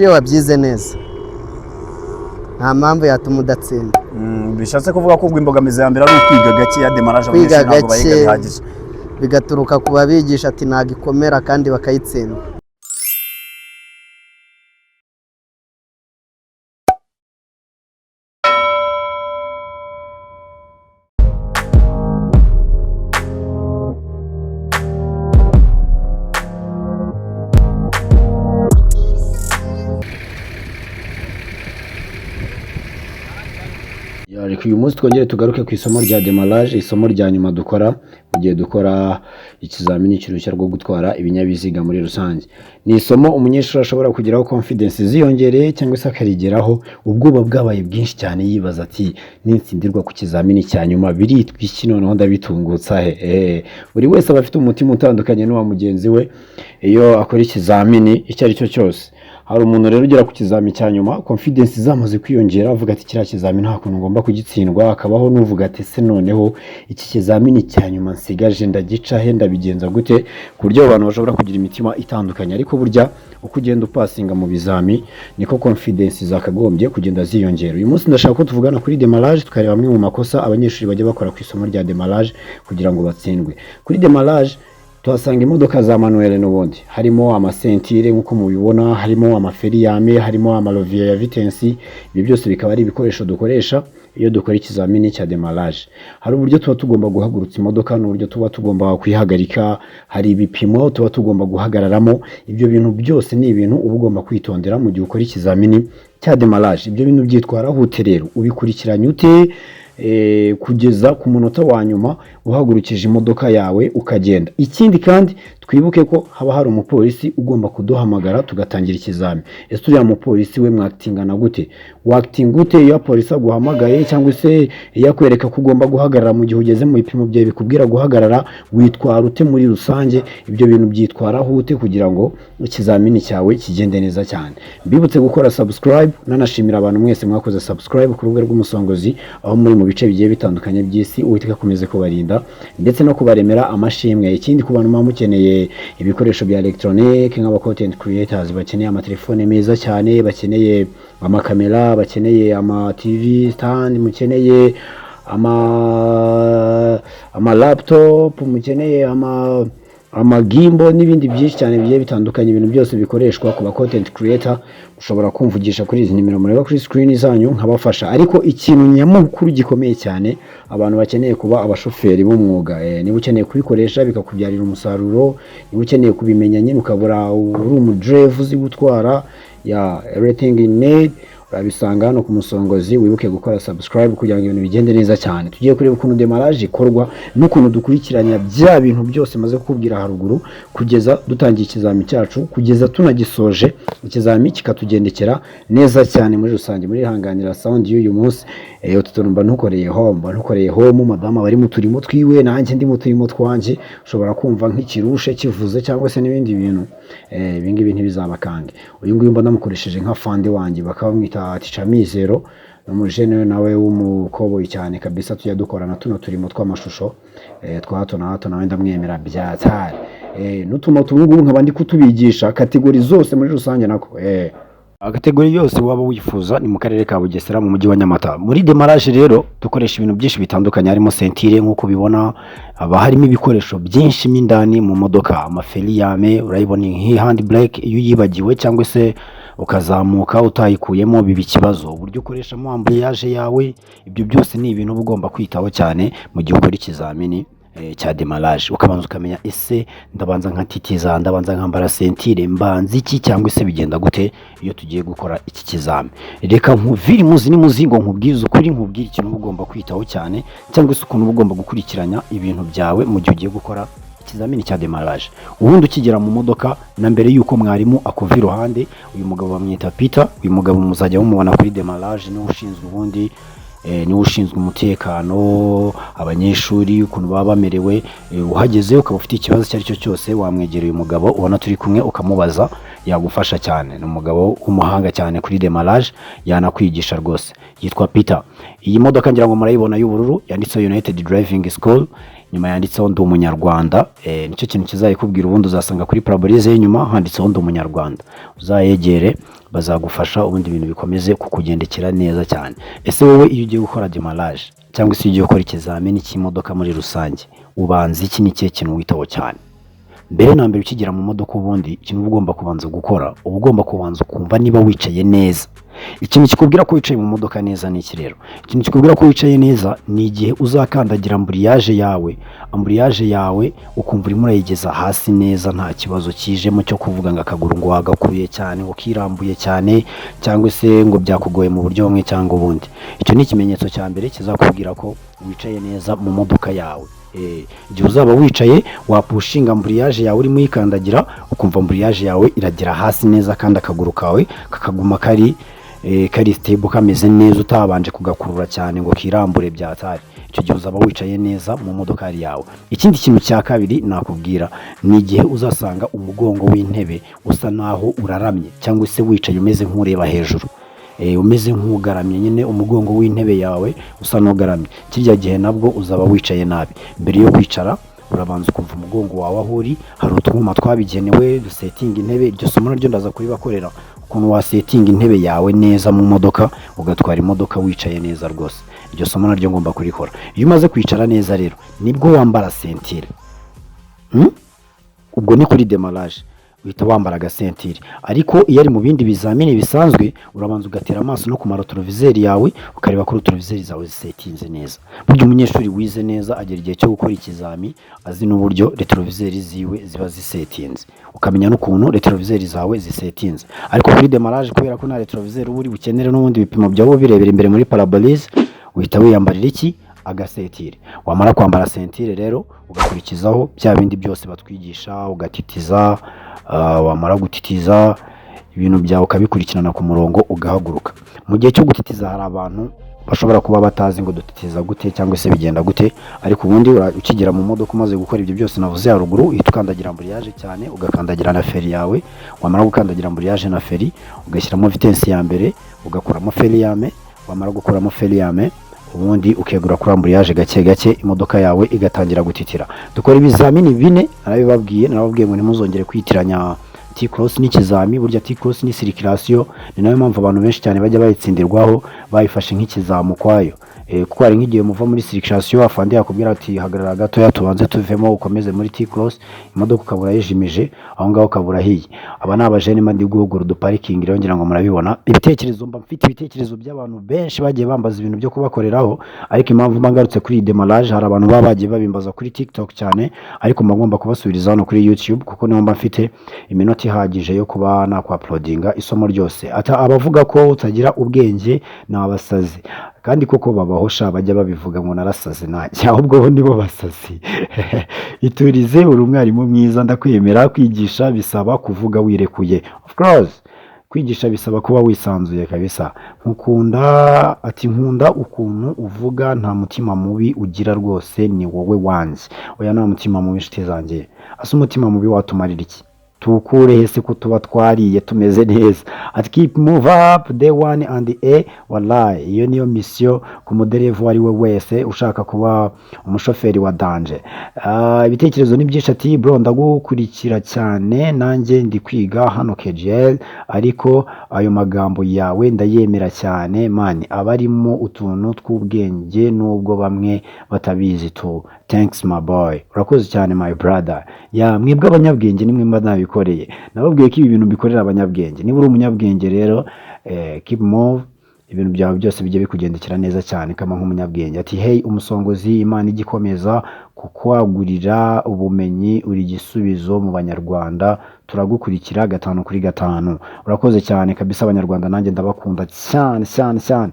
iyo wabyize neza nta mpamvu yatuma udatsinda. Bishatse kuvuga ko imbogamizi ya mbere ari ukwiga gake ya demarage abanyeshuri ntabwo bayiga bihagije, bigaturuka ku babigisha ati ntabwo ikomera kandi bakayitsinda. Ariko uyu munsi twongere tugaruke ku isomo rya demarage, isomo rya nyuma dukora mu gihe dukora ikizamini cy'uruhushya rwo gutwara ibinyabiziga muri rusange. Ni isomo umunyeshuri ashobora kugeraho confidence ziyongereye cyangwa se akarigeraho ubwoba bwabaye bwinshi cyane yibaza ati nitsindirwa ku kizamini cya nyuma biritwa iki noneho ndabitungutsa he. Buri wese aba afite umutima utandukanye n'uwa mugenzi we iyo akora ikizamini icyo ari cyo cyose. Hari umuntu rero ugera ku kizami cya nyuma confidence zamaze kwiyongera avuga ati kiriya kizamini nta kuntu ngomba kugitsindwa, akabaho n'uvuga ati se noneho iki kizamini cya nyuma nsigaje ndagica he, ndabigenza gute, ku buryo abantu bashobora kugira imitima itandukanye. Ariko burya uko ugenda upasinga mu bizami niko confidence zakagombye kugenda ziyongera. Uyu munsi ndashaka ko tuvugana kuri demarage tukareba amwe mu makosa abanyeshuri bajya bakora ku isomo rya demarage kugira ngo batsindwe. Kuri demarage tuhasanga imodoka za manuel n'ubundi harimo amasentire nk'uko mubibona, harimo amaferiyame, harimo amarovier ya vitesse. Ibi byose bikaba ari ibikoresho dukoresha iyo dukora ikizamini cya demarage. Hari uburyo tuba tugomba guhagurutsa imodoka n'uburyo tuba tugomba kuyihagarika, hari ibipimo tuba tugomba guhagararamo. Ibyo bintu byose ni ibintu uba ugomba kwitondera mu gihe ukora ikizamini cya demarage. Ibyo bintu byitwaraho ute rero, ubikurikiranye ute kugeza ku munota wa nyuma uhagurukije imodoka yawe ukagenda. Ikindi kandi twibuke ko haba hari umupolisi ugomba kuduhamagara tugatangira ikizami. Ese uriya mupolisi we mwakitingana gute? Wakiting gute iyo polisi aguhamagaye cyangwa se iyo akwereka ko ugomba guhagarara mu gihe ugeze mu bipimo byawe bikubwira guhagarara, witwara ute muri rusange? Ibyo bintu byitwaraho ute kugira ngo ikizamini cyawe kigende neza cyane? Mbibutse gukora subscribe, nanashimira abantu mwese mwakoze subscribe ku rubuga rw'Umusongozi aho muri mu bice bigiye bitandukanye by'isi. Uwiteka akomeze kubarinda ndetse no kubaremera amashimwe. Ikindi ku bantu mukeneye ibikoresho bya electronic nk'aba content creators bakeneye amatelefone meza cyane, bakeneye amakamera, bakeneye ama TV stand, mukeneye ama laptop, mukeneye ama gimbal n'ibindi byinshi cyane bigiye bitandukanye. Ibintu byose bikoreshwa ku ba content creator ushobora kumvugisha kuri izi nimero mureba kuri screen zanyu nkabafasha. Ariko ikintu nyamukuru gikomeye cyane abantu bakeneye kuba abashoferi b'umwuga, niba ukeneye kubikoresha bikakubyarira umusaruro, niba ukeneye kubimenya nyine ukabura uri umudrive uzi gutwara ya everything in need, urabisanga hano ku Musongozi. Wibuke gukora subscribe kugira ngo ibintu bigende neza cyane. Tugiye kureba ukuntu demarage ikorwa n'ukuntu dukurikiranya bya bintu byose maze kukubwira haruguru kugeza dutangiye ikizami cyacu kugeza tunagisoje ikizami kikatugendekera neza cyane. Muri rusange muri hanganira sound y'uyu munsi tutumba ntukoreye home madama bari mu turimo twiwe nanjye ndi mu turimo twanje, ushobora kumva nk'ikirushe kivuze cyangwa se n'ibindi bintu. Ibingi bintu bizabakange. Uyu nguyu mbona mukoresheje nka fande wanjye bakaba mwita Teacher Mizero, n'umujene nawe w'umukoboyi cyane kabisa. Tujya dukorana tuno turimo tw'amashusho twa hato na hato, nawe ndamwemera byatari n'utuma tubungu nkabandi kutubigisha kategori zose muri rusange nako kategori yose waba wifuza ni mu karere ka Bugesera mu mujyi wa Nyamata. Muri demarage rero dukoresha ibintu byinshi bitandukanye, harimo sentire nk'uko bibona, aba harimo ibikoresho byinshi mindani mu modoka, amaferiyame urayibona nk'i hand brake iyo yibagiwe cyangwa se ukazamuka utayikuyemo biba ikibazo. Uburyo ukoreshamo ambriage yawe, ibyo byose ni ibintu ugomba kwitaho cyane mu gihe ukora ikizamini cya demarage. Ukabanza ukamenya ese ndabanza nkatitiza, ndabanza nkambara sentire, mbanza iki cyangwa se bigenda gute iyo tugiye gukora iki kizami. Reka nkuvire muzi ni muzingo nkubwiza ukuri, nkubwira ikintu ugomba kwitaho cyane cyangwa se ukuntu ugomba gukurikiranya ibintu byawe mu gihe ugiye gukora ikizamini cya demarage. Ubundi ukigera mu modoka na mbere yuko mwarimu akuva iruhande, uyu mugabo bamwita Peter, uyu mugabo muzajya mumubona kuri demarage niwe ushinzwe ubundi niwe ushinzwe umutekano abanyeshuri ukuntu baba bamerewe. Uhageze ukaba ufite ikibazo cyari cyo cyose wamwegereye umugabo ubona turi kumwe ukamubaza yagufasha cyane. Ni umugabo w'umuhanga cyane kuri demarage, yanakwigisha rwose. Yitwa Peter. Iyi modoka ngira ngo murayibona y'ubururu, yanditseho United Driving School, nyuma yanditseho ndi umunyarwanda. Nicyo kintu kizayikubwira, ubundi uzasanga kuri parabolize y'inyuma handitseho ndi umunyarwanda. Uzayegere bazagufasha, ubundi ibintu bikomeze kukugendekera neza cyane. Ese wowe iyo ugiye gukora demarage cyangwa se iyo ugiye gukora ikizamini cy'imodoka muri rusange, ubanza iki ni cye kintu witaho cyane? Mbere na mbere ukigera mu modoka, ubundi ikintu uba ugomba kubanza gukora, uba ugomba kubanza ukumva niba wicaye neza. Ikintu kikubwira ko wicaye mu modoka neza ni iki rero? Ikintu kikubwira ko wicaye neza ni igihe uzakandagira amburiyaje yawe ukumva urimo urayigeza hasi neza, nta kibazo kijemo cyo kuvuga ngo akaguru ngo wagakuye cyane, ngo kirambuye cyane, cyangwa se ngo byakugoye mu buryo bumwe cyangwa ubundi. Icyo ni ikimenyetso cya mbere kizakubwira ko wicaye neza mu modoka yawe. Igihe uzaba wicaye wapushinga amburiyaje yawe urimo uyikandagira, ukumva amburiyaje yawe iragera hasi neza kandi akaguru kawe kakaguma kari stable, kameze neza, utabanje kugakurura cyane ngo kirambure byatari. Icyo gihe uzaba wicaye neza mu modoka yawe. Ikindi kintu cya kabiri nakubwira ni igihe uzasanga umugongo w'intebe usa naho uraramye, cyangwa se wicaye umeze nk'ureba hejuru, umeze nk'ugaramye nyine, umugongo w'intebe yawe usa n'ugaramye. Kirya gihe nabwo uzaba wicaye nabi. Mbere yo kwicara urabanza ukumva umugongo wawe aho uri, hari utwuma twabigenewe dusetinga intebe. Iryo somo naryo ndaza kuribakorera, ukuntu wasetinga intebe yawe neza mu modoka, ugatwara imodoka wicaye neza rwose. Iryo somo naryo ngomba kurikora. Iyo umaze kwicara neza rero nibwo wambara sentire. Ubwo ni kuri demarage uhita wambara agasentire. Ariko iyo ari mu bindi bizamini bisanzwe, urabanza ugatera amaso no ku marotorovizeri yawe, ukareba ko rotorovizeri zawe zisetinze neza. Burya umunyeshuri wize neza agera igihe cyo gukora ikizami azi n'uburyo retroviseri ziwe ziba zisetinze, ukamenya n'ukuntu retroviseri zawe zisetinze. Ariko kuri demarage kubera ko nta retroviseri uba uri bukenere n'ubundi bipimo byawe birebera imbere muri parabolize, uhita wiyambarira iki? Agasentire. Wamara kwambara sentire rero ugakurikizaho bya bindi byose batwigisha, ugatitiza. Wamara gutitiza ibintu byawe ukabikurikirana ku murongo, ugahaguruka. Mu gihe cyo gutitiza hari abantu bashobora kuba batazi ngo dutitiza gute cyangwa se bigenda gute, ariko ubundi ukigera mu modoka umaze gukora ibyo byose navuze haruguru, uhita ukandagira amburiyaje cyane, ugakandagira na feri yawe. Wamara gukandagira amburiyaje na feri, ugashyiramo vitensi ya mbere, ugakuramo feri yame. Wamara gukuramo feri yame, ubundi ukegura kuri amburiyaje gake gake, imodoka yawe igatangira gutitira. Dukora ibizamini 4, narabibabwiye ngo ntimuzongere kwitiranya T-cross n'ikizami. Burya T-cross ni circulation, ni nayo mpamvu abantu benshi cyane bajya bayitsindirwaho bayifashe nk'ikizamu kwayo. Kuko hari nk'igihe muva muri circulation afande yakubwira ati hagarara gato tubanze tuvemo ukomeze muri T-cross, imodoka ukabura yijimije aho ngaho ukabura hiye. Aba nabajene mandi guhugura duparking rero ngira ngo murabibona. Ibitekerezo mba mfite ibitekerezo by'abantu benshi bagiye bambaza ibintu byo kubakoreraho, ariko impamvu mbangarutse kuri demarage, hari abantu baba bagiye babimbaza kuri TikTok cyane, ariko mbagomba kubasubiriza hano kuri YouTube kuko niho mba mfite iminota ihagije yo kuba nakwa-uploadinga isomo ryose. Abavuga ko utagira ubwenge ni abasazi, kandi koko babahosha bajya babivuga ngo narasaze nanjye, ahubwo bo nibo basazi. Iturize, uri umwarimu mwiza, ndakwemera. Kwigisha bisaba kuvuga wirekuye, of course. Kwigisha bisaba kuba wisanzuye kabisa. Nkunda ukuntu uvuga, nta mutima mubi ugira rwose, ni wowe wanjye. Oya, nta mutima mubi nshuti zanjye. Ase umutima mubi watumarira iki? Tukure hese ko tuba twariye tumeze neza. Keep move up the one and the wallahi, iyo niyo mission ku muderevu ari we wese ushaka kuba umushoferi wa danger. Ibitekerezo ni byinshi. Ati bro, ndagukurikira cyane, nanjye ndi kwiga hano KGL, ariko ayo magambo yawe ndayemera cyane mani, abarimo utuntu tw'ubwenge nubwo bamwe batabizi tu. Thanks my boy. Urakoze cyane my brother. Mwebwe abanyabwenge nimwe mba nabikoreye. Nababwiye ko ibi bintu bikorera abanyabwenge. Niba uri umunyabwenge rero keep move, ibintu byawe byose bijye bikugendekera neza cyane kama nk'umunyabwenge. Ati hey umusongozi, Imana igikomeza kukwagurira ubumenyi, uri gisubizo mu Banyarwanda, turagukurikira 5 kuri 5. Urakoze cyane kabisa Abanyarwanda, nanjye ndabakunda cyane cyane cyane.